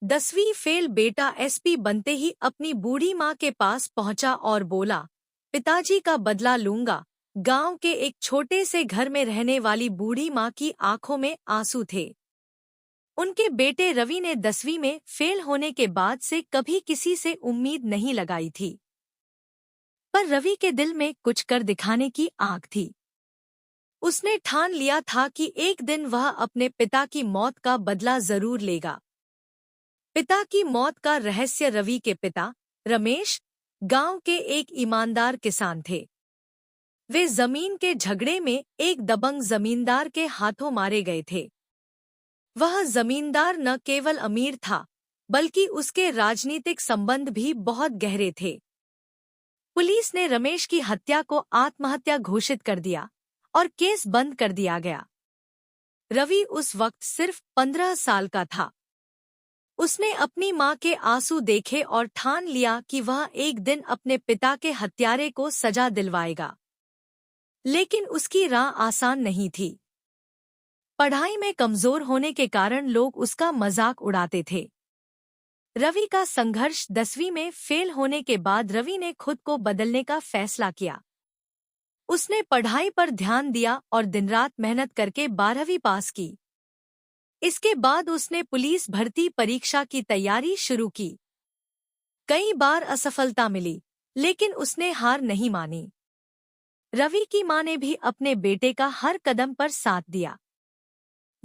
10वीं फेल बेटा एसपी बनते ही अपनी बूढ़ी माँ के पास पहुंचा और बोला, पिताजी का बदला लूंगा। गांव के एक छोटे से घर में रहने वाली बूढ़ी माँ की आंखों में आंसू थे। उनके बेटे रवि ने 10वीं में फेल होने के बाद से कभी किसी से उम्मीद नहीं लगाई थी। पर रवि के दिल में कुछ कर दिखाने की आग थी। उसने ठान लिया था कि एक दिन वह अपने पिता की मौत का बदला जरूर लेगा। पिता की मौत का रहस्य। रवि के पिता रमेश गांव के एक ईमानदार किसान थे। वे जमीन के झगड़े में एक दबंग जमींदार के हाथों मारे गए थे। वह जमींदार न केवल अमीर था, बल्कि उसके राजनीतिक संबंध भी बहुत गहरे थे। पुलिस ने रमेश की हत्या को आत्महत्या घोषित कर दिया और केस बंद कर दिया गया। रवि उस वक्त सिर्फ 15 साल का था। उसने अपनी मां के आंसू देखे और ठान लिया कि वह एक दिन अपने पिता के हत्यारे को सजा दिलवाएगा। लेकिन उसकी राह आसान नहीं थी। पढ़ाई में कमजोर होने के कारण लोग उसका मजाक उड़ाते थे। रवि का संघर्ष। 10वीं में फेल होने के बाद रवि ने खुद को बदलने का फैसला किया। उसने पढ़ाई पर ध्यान दिया और दिनरात मेहनत करके 12वीं पास की। इसके बाद उसने पुलिस भर्ती परीक्षा की तैयारी शुरू की। कई बार असफलता मिली, लेकिन उसने हार नहीं मानी। रवि की मां ने भी अपने बेटे का हर कदम पर साथ दिया।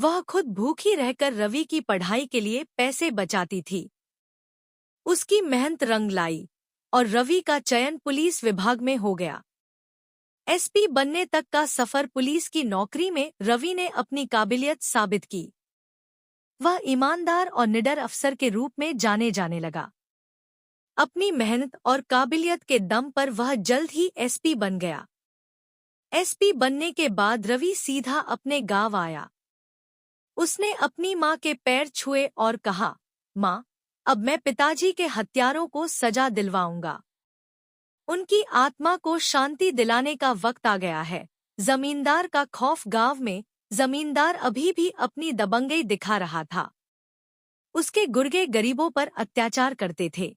वह खुद भूखी रहकर रवि की पढ़ाई के लिए पैसे बचाती थी। उसकी मेहनत रंग लाई और रवि का चयन पुलिस विभाग में हो गया। एसपी बनने तक का सफर। पुलिस की नौकरी में रवि ने अपनी काबिलियत साबित की। वह ईमानदार और निडर अफसर के रूप में जाने जाने लगा। अपनी मेहनत और काबिलियत के दम पर वह जल्द ही एसपी बन गया। एसपी बनने के बाद रवि सीधा अपने गांव आया। उसने अपनी मां के पैर छुए और कहा, मां, अब मैं पिताजी के हत्यारों को सजा दिलवाऊंगा। उनकी आत्मा को शांति दिलाने का वक्त आ गया है। जमींदार का खौफ। गांव में जमींदार अभी भी अपनी दबंगई दिखा रहा था। उसके गुर्गे गरीबों पर अत्याचार करते थे।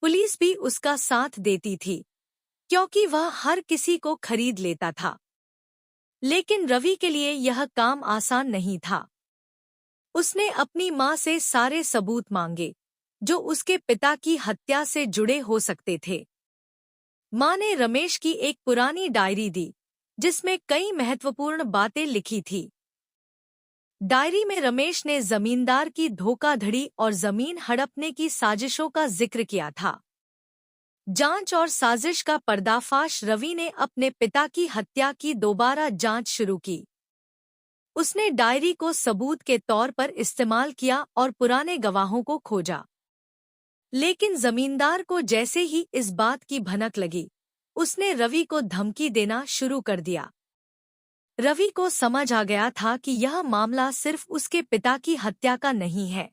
पुलिस भी उसका साथ देती थी, क्योंकि वह हर किसी को खरीद लेता था। लेकिन रवि के लिए यह काम आसान नहीं था। उसने अपनी मां से सारे सबूत मांगे, जो उसके पिता की हत्या से जुड़े हो सकते थे। मां ने रमेश की एक पुरानी डायरी दी, जिसमें कई महत्वपूर्ण बातें लिखी थी। डायरी में रमेश ने जमींदार की धोखाधड़ी और जमीन हड़पने की साजिशों का जिक्र किया था। जांच और साजिश का पर्दाफाश। रवि ने अपने पिता की हत्या की दोबारा जांच शुरू की। उसने डायरी को सबूत के तौर पर इस्तेमाल किया और पुराने गवाहों को खोजा। लेकिन जमींदार को जैसे ही इस बात की भनक लगी, उसने रवि को धमकी देना शुरू कर दिया। रवि को समझ आ गया था कि यह मामला सिर्फ उसके पिता की हत्या का नहीं है,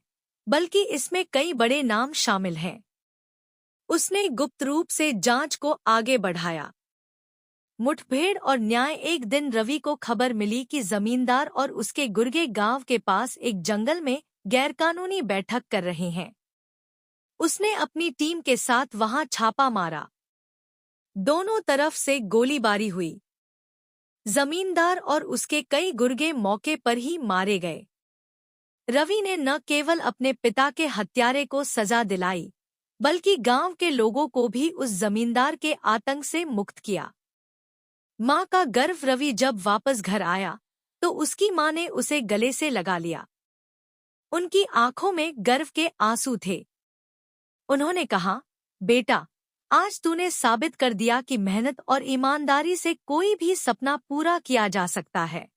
बल्कि इसमें कई बड़े नाम शामिल हैं। उसने गुप्त रूप से जांच को आगे बढ़ाया। मुठभेड़ और न्याय। एक दिन रवि को खबर मिली कि जमींदार और उसके गुर्गे गांव के पास एक जंगल में गैरकानूनी बैठक कर रहे हैं। उसने अपनी टीम के साथ वहां छापा मारा। दोनों तरफ से गोलीबारी हुई। जमींदार और उसके कई गुर्गे मौके पर ही मारे गए। रवि ने न केवल अपने पिता के हत्यारे को सजा दिलाई, बल्कि गांव के लोगों को भी उस जमींदार के आतंक से मुक्त किया। मां का गर्व। रवि जब वापस घर आया, तो उसकी मां ने उसे गले से लगा लिया। उनकी आंखों में गर्व के आंसू थे। उन्होंने कहा, बेटा, आज तूने साबित कर दिया कि मेहनत और ईमानदारी से कोई भी सपना पूरा किया जा सकता है।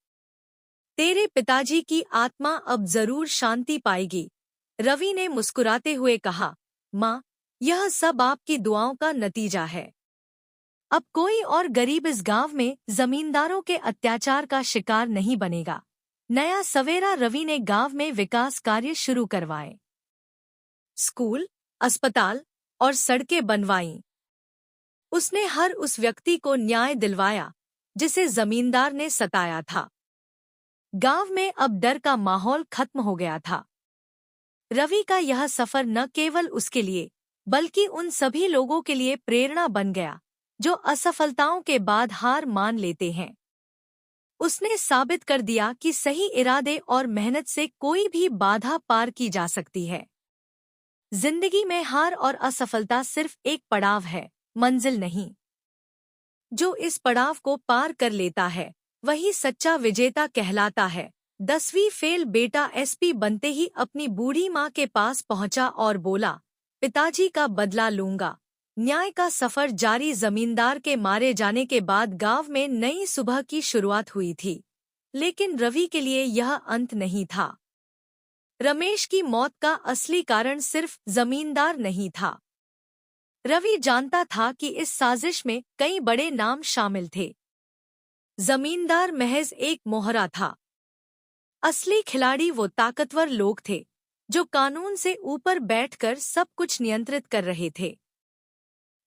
तेरे पिताजी की आत्मा अब जरूर शांति पाएगी। रवि ने मुस्कुराते हुए कहा, मां, यह सब आपकी दुआओं का नतीजा है। अब कोई और गरीब इस गांव में जमींदारों के अत्याचार का शिकार नहीं बनेगा। नया सवेरा। रवि ने गांव में विकास कार्य शुरू करवाए। स्कूल, अस्पताल और सड़कें बनवाईं। उसने हर उस व्यक्ति को न्याय दिलवाया जिसे जमींदार ने सताया था। गांव में अब डर का माहौल खत्म हो गया था। रवि का यह सफर न केवल उसके लिए बल्कि उन सभी लोगों के लिए प्रेरणा बन गया जो असफलताओं के बाद हार मान लेते हैं। उसने साबित कर दिया कि सही इरादे और मेहनत से कोई भी बाधा पार की जा सकती है। जिंदगी में हार और असफलता सिर्फ एक पड़ाव है, मंजिल नहीं। जो इस पड़ाव को पार कर लेता है वही सच्चा विजेता कहलाता है। 10वीं फेल बेटा एसपी बनते ही अपनी बूढ़ी माँ के पास पहुंचा और बोला, पिताजी का बदला लूंगा। न्याय का सफर जारी। जमींदार के मारे जाने के बाद गांव में नई सुबह की शुरुआत हुई थी, लेकिन रवि के लिए यह अंत नहीं था। रमेश की मौत का असली कारण सिर्फ जमींदार नहीं था। रवि जानता था कि इस साजिश में कई बड़े नाम शामिल थे। जमींदार महज एक मोहरा था। असली खिलाड़ी वो ताकतवर लोग थे जो कानून से ऊपर बैठकर सब कुछ नियंत्रित कर रहे थे।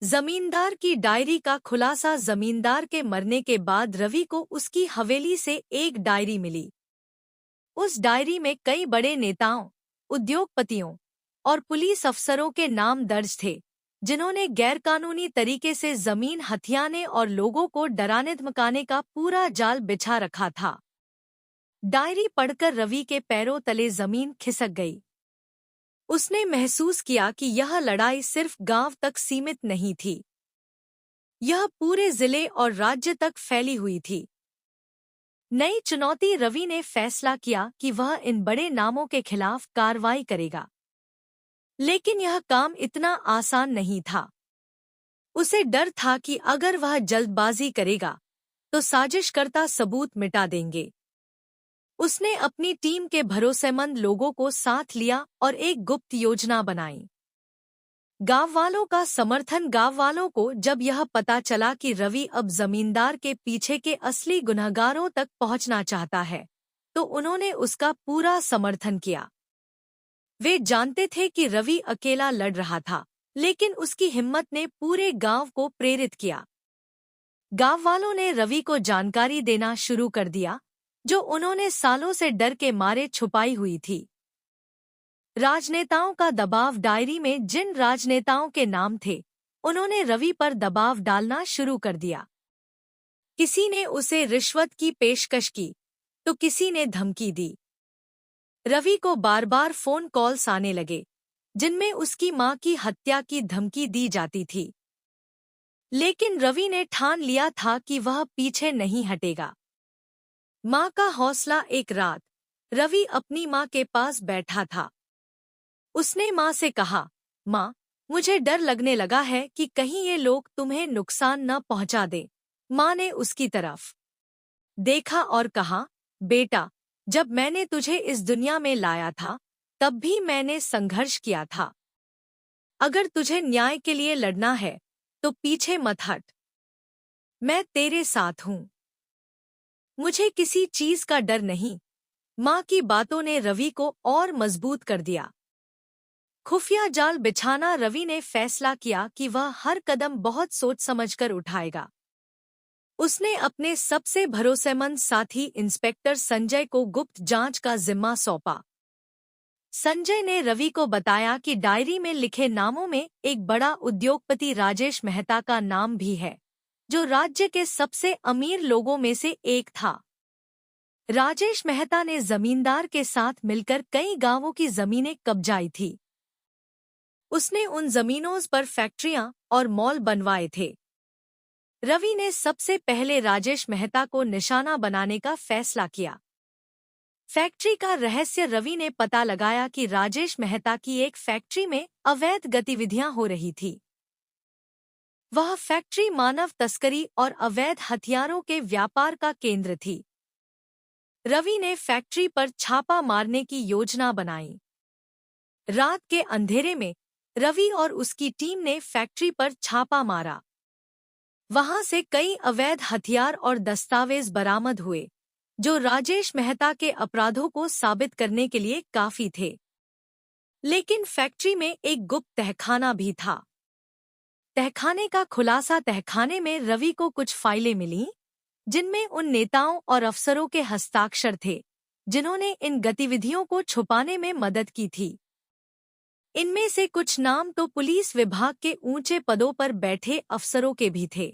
जमींदार की डायरी का खुलासा। जमींदार के मरने के बाद रवि को उसकी हवेली से एक डायरी मिली। उस डायरी में कई बड़े नेताओं, उद्योगपतियों और पुलिस अफसरों के नाम दर्ज थे जिन्होंने गैरकानूनी तरीके से जमीन हथियाने और लोगों को डराने धमकाने का पूरा जाल बिछा रखा था। डायरी पढ़कर रवि के पैरों तले जमीन खिसक गई। उसने महसूस किया कि यह लड़ाई सिर्फ गांव तक सीमित नहीं थी, यह पूरे जिले और राज्य तक फैली हुई थी। नई चुनौती। रवि ने फैसला किया कि वह इन बड़े नामों के खिलाफ कार्रवाई करेगा, लेकिन यह काम इतना आसान नहीं था। उसे डर था कि अगर वह जल्दबाजी करेगा तो साजिशकर्ता सबूत मिटा देंगे। उसने अपनी टीम के भरोसेमंद लोगों को साथ लिया और एक गुप्त योजना बनाई। गांववालों का समर्थन। गांववालों को जब यह पता चला कि रवि अब जमींदार के पीछे के असली गुनहगारों तक पहुंचना चाहता है, तो उन्होंने उसका पूरा समर्थन किया। वे जानते थे कि रवि अकेला लड़ रहा था, लेकिन उसकी हिम्मत ने पूरे गांव को प्रेरित किया। गांववालों ने रवि को जानकारी देना शुरू कर दिया जो उन्होंने सालों से डर के मारे छुपाई हुई थी। राजनेताओं का दबाव। डायरी में जिन राजनेताओं के नाम थे, उन्होंने रवि पर दबाव डालना शुरू कर दिया। किसी ने उसे रिश्वत की पेशकश की तो किसी ने धमकी दी। रवि को बार बार फोन कॉल्स आने लगे जिनमें उसकी मां की हत्या की धमकी दी जाती थी, लेकिन रवि ने ठान लिया था कि वह पीछे नहीं हटेगा। मां का हौसला। एक रात रवि अपनी मां के पास बैठा था। उसने मां से कहा, मां, मुझे डर लगने लगा है कि कहीं ये लोग तुम्हें नुकसान न पहुंचा दें। मां ने उसकी तरफ देखा और कहा, बेटा, जब मैंने तुझे इस दुनिया में लाया था तब भी मैंने संघर्ष किया था। अगर तुझे न्याय के लिए लड़ना है तो पीछे मत हट। मैं तेरे साथ हूं। मुझे किसी चीज का डर नहीं। मां की बातों ने रवि को और मजबूत कर दिया। खुफिया जाल बिछाना। रवि ने फैसला किया कि वह हर कदम बहुत सोच समझकर उठाएगा। उसने अपने सबसे भरोसेमंद साथी इंस्पेक्टर संजय को गुप्त जांच का जिम्मा सौंपा। संजय ने रवि को बताया कि डायरी में लिखे नामों में एक बड़ा उद्योगपति राजेश मेहता का नाम भी है, जो राज्य के सबसे अमीर लोगों में से एक था। राजेश मेहता ने जमींदार के साथ मिलकर कई गांवों की जमीनें कब्जाई थी। उसने उन जमीनों पर फैक्ट्रियां और मॉल बनवाए थे। रवि ने सबसे पहले राजेश मेहता को निशाना बनाने का फैसला किया। फैक्ट्री का रहस्य। रवि ने पता लगाया कि राजेश मेहता की एक फैक्ट्री में अवैध गतिविधियां हो रही थी। वह फैक्ट्री मानव तस्करी और अवैध हथियारों के व्यापार का केंद्र थी। रवि ने फैक्ट्री पर छापा मारने की योजना बनाई। रात के अंधेरे में रवि और उसकी टीम ने फैक्ट्री पर छापा मारा। वहां से कई अवैध हथियार और दस्तावेज बरामद हुए, जो राजेश मेहता के अपराधों को साबित करने के लिए काफी थे। लेकिन फैक्ट्री में एक गुप्त तहखाना भी था। तहखाने का खुलासा। तहखाने में रवि को कुछ फाइलें मिलीं, जिनमें उन नेताओं और अफसरों के हस्ताक्षर थे जिन्होंने इन गतिविधियों को छुपाने में मदद की थी। इनमें से कुछ नाम तो पुलिस विभाग के ऊंचे पदों पर बैठे अफसरों के भी थे।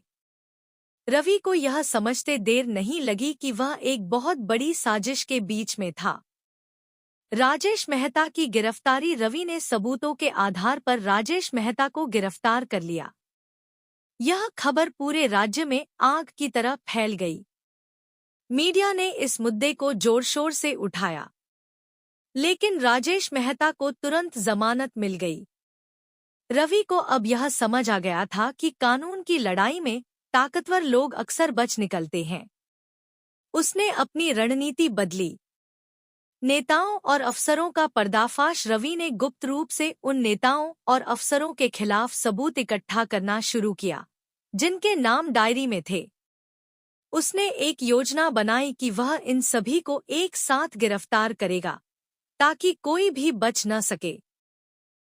रवि को यह समझते देर नहीं लगी कि वह एक बहुत बड़ी साजिश के बीच में था। राजेश मेहता की गिरफ्तारी। रवि ने सबूतों के आधार पर राजेश मेहता को गिरफ्तार कर लिया। यह खबर पूरे राज्य में आग की तरह फैल गई। मीडिया ने इस मुद्दे को जोर शोर से उठाया, लेकिन राजेश मेहता को तुरंत जमानत मिल गई। रवि को अब यह समझ आ गया था कि कानून की लड़ाई में ताकतवर लोग अक्सर बच निकलते हैं। उसने अपनी रणनीति बदली। नेताओं और अफसरों का पर्दाफाश। रवि ने गुप्त रूप से उन नेताओं और अफसरों के खिलाफ सबूत इकट्ठा करना शुरू किया जिनके नाम डायरी में थे। उसने एक योजना बनाई कि वह इन सभी को एक साथ गिरफ्तार करेगा ताकि कोई भी बच न सके।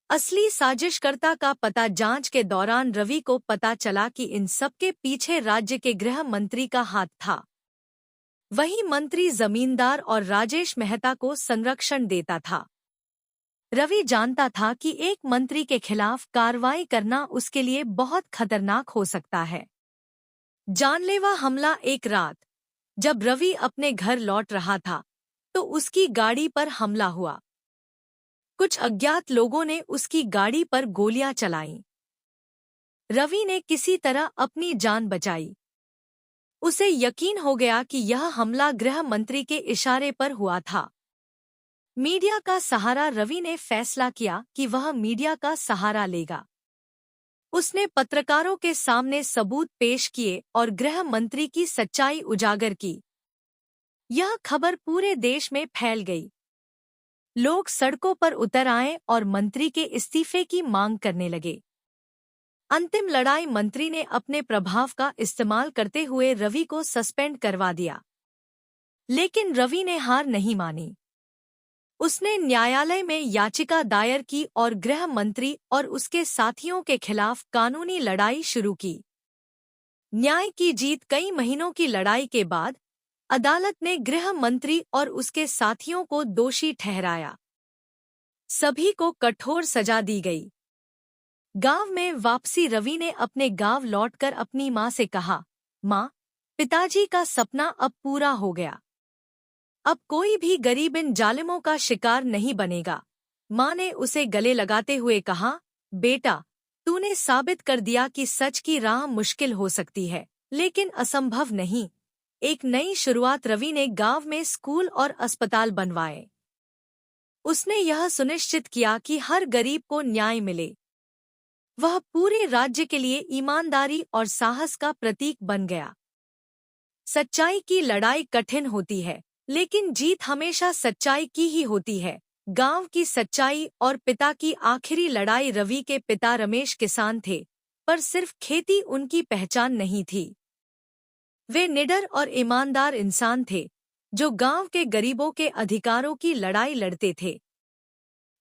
असली साजिशकर्ता का पता जांच के दौरान रवि को पता चला कि इन सबके पीछे राज्य के गृह मंत्री का हाथ था। वही मंत्री जमींदार और राजेश मेहता को संरक्षण देता था। रवि जानता था कि एक मंत्री के खिलाफ कार्रवाई करना उसके लिए बहुत खतरनाक हो सकता है। जानलेवा हमला। एक रात जब रवि अपने घर लौट रहा था तो उसकी गाड़ी पर हमला हुआ। कुछ अज्ञात लोगों ने उसकी गाड़ी पर गोलियां चलाईं। रवि ने किसी तरह अपनी जान बचाई। उसे यकीन हो गया कि यह हमला गृह मंत्री के इशारे पर हुआ था। मीडिया का सहारा। रवि ने फैसला किया कि वह मीडिया का सहारा लेगा। उसने पत्रकारों के सामने सबूत पेश किए और गृह मंत्री की सच्चाई उजागर की। यह खबर पूरे देश में फैल गई। लोग सड़कों पर उतर आए और मंत्री के इस्तीफे की मांग करने लगे। अंतिम लड़ाई। मंत्री ने अपने प्रभाव का इस्तेमाल करते हुए रवि को सस्पेंड करवा दिया, लेकिन रवि ने हार नहीं मानी। उसने न्यायालय में याचिका दायर की और गृह मंत्री और उसके साथियों के खिलाफ कानूनी लड़ाई शुरू की। न्याय की जीत। कई महीनों की लड़ाई के बाद अदालत ने गृह मंत्री और उसके साथियों को दोषी ठहराया। सभी को कठोर सजा दी गई। गांव में वापसी। रवि ने अपने गांव लौटकर अपनी मां से कहा, मां, पिताजी का सपना अब पूरा हो गया। अब कोई भी गरीब इन जालिमों का शिकार नहीं बनेगा। मां ने उसे गले लगाते हुए कहा, बेटा, तूने साबित कर दिया कि सच की राह मुश्किल हो सकती है, लेकिन असंभव नहीं। एक नई शुरुआत। रवि ने गांव में स्कूल और अस्पताल बनवाए। उसने यह सुनिश्चित किया कि हर गरीब को न्याय मिले। वह पूरे राज्य के लिए ईमानदारी और साहस का प्रतीक बन गया। सच्चाई की लड़ाई कठिन होती है, लेकिन जीत हमेशा सच्चाई की ही होती है। गांव की सच्चाई और पिता की आखिरी लड़ाई। रवि के पिता रमेश किसान थे, पर सिर्फ खेती उनकी पहचान नहीं थी। वे निडर और ईमानदार इंसान थे जो गांव के गरीबों के अधिकारों की लड़ाई लड़ते थे।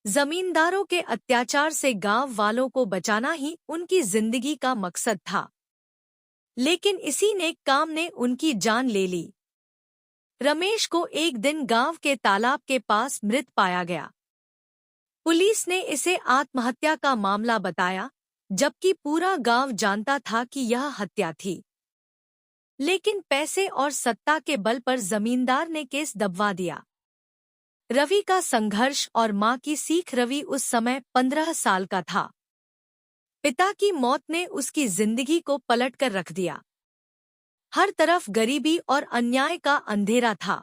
जमींदारों के अत्याचार से गांव वालों को बचाना ही उनकी जिंदगी का मकसद था, लेकिन इसी नेक काम ने उनकी जान ले ली। रमेश को एक दिन गांव के तालाब के पास मृत पाया गया। पुलिस ने इसे आत्महत्या का मामला बताया, जबकि पूरा गांव जानता था कि यह हत्या थी। लेकिन पैसे और सत्ता के बल पर जमींदार ने केस दबवा दिया। रवि का संघर्ष और मां की सीख। रवि उस समय 15 साल का था। पिता की मौत ने उसकी जिंदगी को पलटकर रख दिया। हर तरफ गरीबी और अन्याय का अंधेरा था।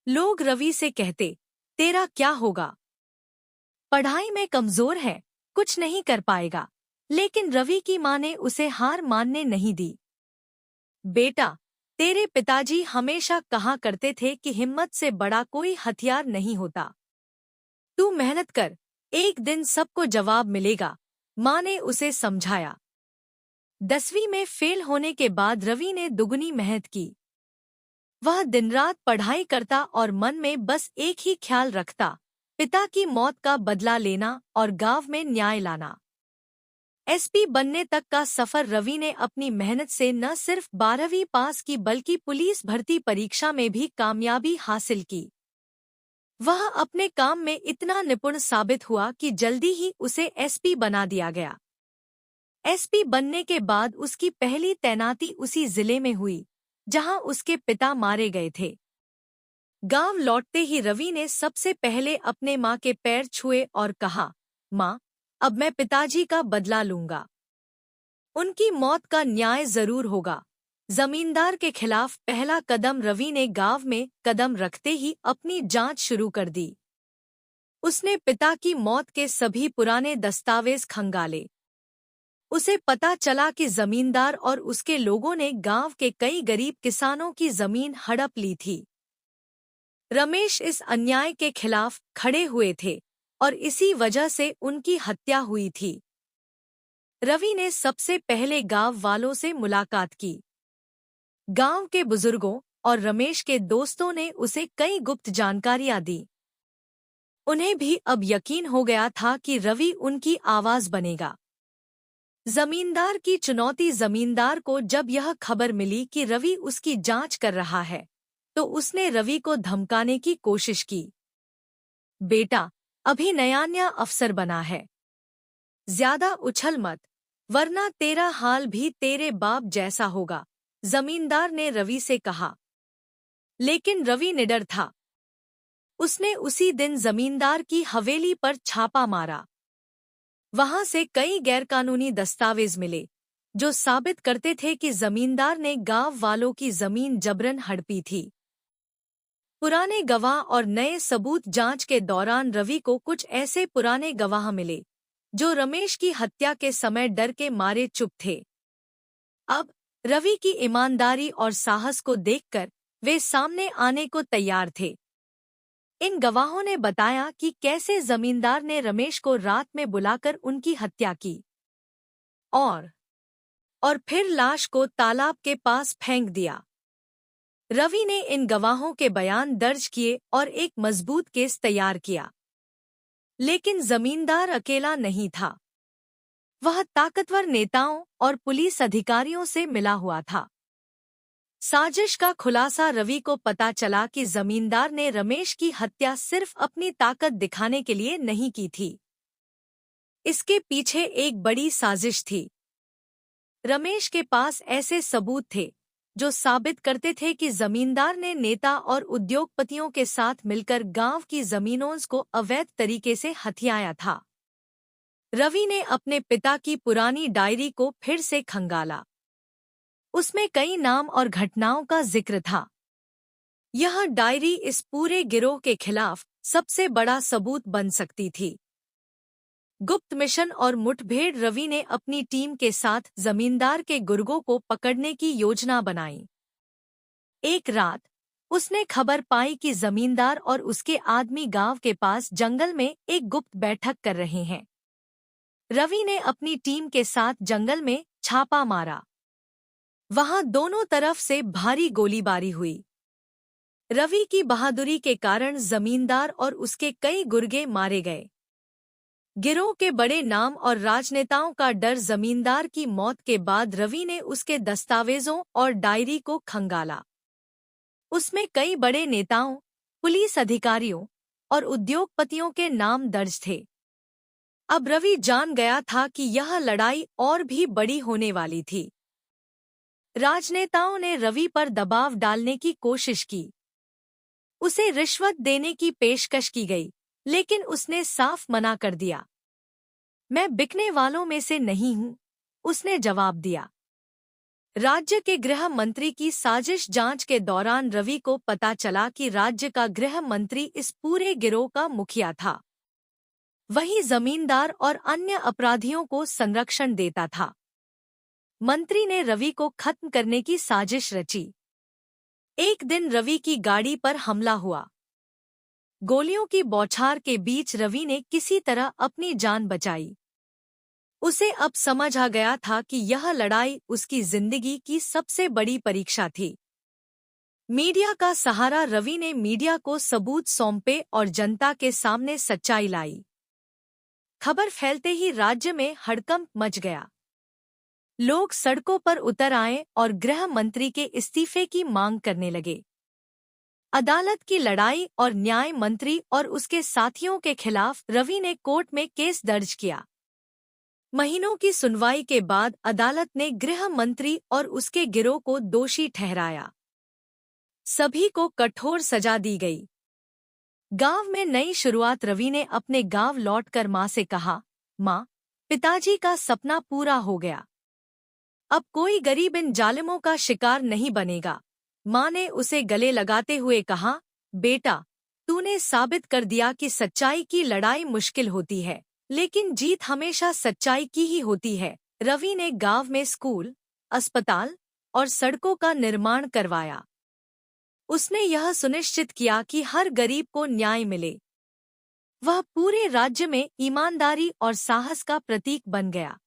लोग रवि से कहते, तेरा क्या होगा? पढ़ाई में कमजोर है, कुछ नहीं कर पाएगा। लेकिन रवि की मां ने उसे हार मानने नहीं दी। बेटा, तेरे पिताजी हमेशा कहा करते थे कि हिम्मत से बड़ा कोई हथियार नहीं होता। तू मेहनत कर, एक दिन सबको जवाब मिलेगा, मां ने उसे समझाया। 10वीं में फेल होने के बाद रवि ने दुगनी मेहनत की। वह दिन रात पढ़ाई करता और मन में बस एक ही ख्याल रखता, पिता की मौत का बदला लेना और गांव में न्याय लाना। एसपी बनने तक का सफर। रवि ने अपनी मेहनत से न सिर्फ 12वीं पास की बल्कि पुलिस भर्ती परीक्षा में भी कामयाबी हासिल की। वह अपने काम में इतना निपुण साबित हुआ कि जल्दी ही उसे एसपी बना दिया गया। एसपी बनने के बाद उसकी पहली तैनाती उसी जिले में हुई जहां उसके पिता मारे गए थे। गांव लौटते ही रवि ने सबसे पहले अपने मां के पैर छुए और कहा, मां, अब मैं पिताजी का बदला लूंगा। उनकी मौत का न्याय जरूर होगा। जमींदार के खिलाफ पहला कदम रवि ने गांव में कदम रखते ही अपनी जांच शुरू कर दी। उसने पिता की मौत के सभी पुराने दस्तावेज खंगाले। उसे पता चला कि जमींदार और उसके लोगों ने गांव के कई गरीब किसानों की जमीन हड़प ली थी। रमेश इस अन्याय के खिलाफ खड़े हुए थे और इसी वजह से उनकी हत्या हुई थी। रवि ने सबसे पहले गांव वालों से मुलाकात की। गांव के बुजुर्गों और रमेश के दोस्तों ने उसे कई गुप्त जानकारियां दी। उन्हें भी अब यकीन हो गया था कि रवि उनकी आवाज बनेगा। जमींदार की चुनौती। जमींदार को जब यह खबर मिली कि रवि उसकी जांच कर रहा है, तो उसने रवि को धमकाने की कोशिश की। बेटा, अभी नया अफसर बना है, ज्यादा उछल मत, वरना तेरा हाल भी तेरे बाप जैसा होगा, जमींदार ने रवि से कहा। लेकिन रवि निडर था। उसने उसी दिन जमींदार की हवेली पर छापा मारा। वहां से कई गैरकानूनी दस्तावेज मिले जो साबित करते थे कि जमींदार ने गांव वालों की जमीन जबरन हड़पी थी। पुराने गवाह और नए सबूत। जांच के दौरान रवि को कुछ ऐसे पुराने गवाह मिले जो रमेश की हत्या के समय डर के मारे चुप थे। अब रवि की ईमानदारी और साहस को देखकर वे सामने आने को तैयार थे। इन गवाहों ने बताया कि कैसे जमींदार ने रमेश को रात में बुलाकर उनकी हत्या की और फिर लाश को तालाब के पास फेंक दिया। रवि ने इन गवाहों के बयान दर्ज किए और एक मजबूत केस तैयार किया। लेकिन जमींदार अकेला नहीं था। वह ताकतवर नेताओं और पुलिस अधिकारियों से मिला हुआ था। साजिश का खुलासा। रवि को पता चला कि जमींदार ने रमेश की हत्या सिर्फ अपनी ताकत दिखाने के लिए नहीं की थी। इसके पीछे एक बड़ी साजिश थी। रमेश के पास ऐसे सबूत थे जो साबित करते थे कि जमींदार ने नेता और उद्योगपतियों के साथ मिलकर गांव की जमीनों को अवैध तरीके से हथियाया था। रवि ने अपने पिता की पुरानी डायरी को फिर से खंगाला। उसमें कई नाम और घटनाओं का जिक्र था। यह डायरी इस पूरे गिरोह के खिलाफ सबसे बड़ा सबूत बन सकती थी। गुप्त मिशन और मुठभेड़। रवि ने अपनी टीम के साथ जमींदार के गुर्गों को पकड़ने की योजना बनाई। एक रात उसने खबर पाई कि जमींदार और उसके आदमी गांव के पास जंगल में एक गुप्त बैठक कर रहे हैं। रवि ने अपनी टीम के साथ जंगल में छापा मारा। वहां दोनों तरफ से भारी गोलीबारी हुई। रवि की बहादुरी के कारण जमींदार और उसके कई गुर्गे मारे गए। गिरोह के बड़े नाम और राजनेताओं का डर। जमींदार की मौत के बाद रवि ने उसके दस्तावेजों और डायरी को खंगाला। उसमें कई बड़े नेताओं, पुलिस अधिकारियों और उद्योगपतियों के नाम दर्ज थे। अब रवि जान गया था कि यह लड़ाई और भी बड़ी होने वाली थी। राजनेताओं ने रवि पर दबाव डालने की कोशिश की। उसे रिश्वत देने की पेशकश की गई, लेकिन उसने साफ मना कर दिया। मैं बिकने वालों में से नहीं हूं, उसने जवाब दिया। राज्य के गृह मंत्री की साजिश। जांच के दौरान रवि को पता चला कि राज्य का गृह मंत्री इस पूरे गिरोह का मुखिया था। वही जमींदार और अन्य अपराधियों को संरक्षण देता था। मंत्री ने रवि को खत्म करने की साजिश रची। एक दिन रवि की गाड़ी पर हमला हुआ। गोलियों की बौछार के बीच रवि ने किसी तरह अपनी जान बचाई। उसे अब समझ आ गया था कि यह लड़ाई उसकी जिंदगी की सबसे बड़ी परीक्षा थी। मीडिया का सहारा। रवि ने मीडिया को सबूत सौंपे और जनता के सामने सच्चाई लाई। खबर फैलते ही राज्य में हड़कंप मच गया। लोग सड़कों पर उतर आए और गृह मंत्री के इस्तीफे की मांग करने लगे। अदालत की लड़ाई और न्याय मंत्री और उसके साथियों के खिलाफ रवि ने कोर्ट में केस दर्ज किया। महीनों की सुनवाई के बाद अदालत ने गृह मंत्री और उसके गिरोह को दोषी ठहराया। सभी को कठोर सजा दी गई। गांव में नई शुरुआत। रवि ने अपने गांव लौटकर मां से कहा, मां, पिताजी का सपना पूरा हो गया। अब कोई गरीब इन जालिमों का शिकार नहीं बनेगा। मां ने उसे गले लगाते हुए कहा, बेटा, तूने साबित कर दिया कि सच्चाई की लड़ाई मुश्किल होती है, लेकिन जीत हमेशा सच्चाई की ही होती है। रवि ने गांव में स्कूल, अस्पताल और सड़कों का निर्माण करवाया। उसने यह सुनिश्चित किया कि हर गरीब को न्याय मिले। वह पूरे राज्य में ईमानदारी और साहस का प्रतीक बन गया।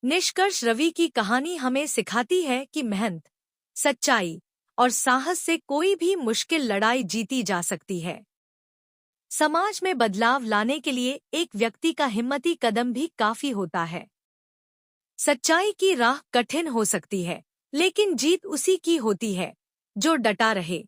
निष्कर्ष, रवि की कहानी हमें सिखाती है कि मेहनत, सच्चाई और साहस से कोई भी मुश्किल लड़ाई जीती जा सकती है। समाज में बदलाव लाने के लिए एक व्यक्ति का हिम्मती कदम भी काफी होता है। सच्चाई की राह कठिन हो सकती है, लेकिन जीत उसी की होती है जो डटा रहे।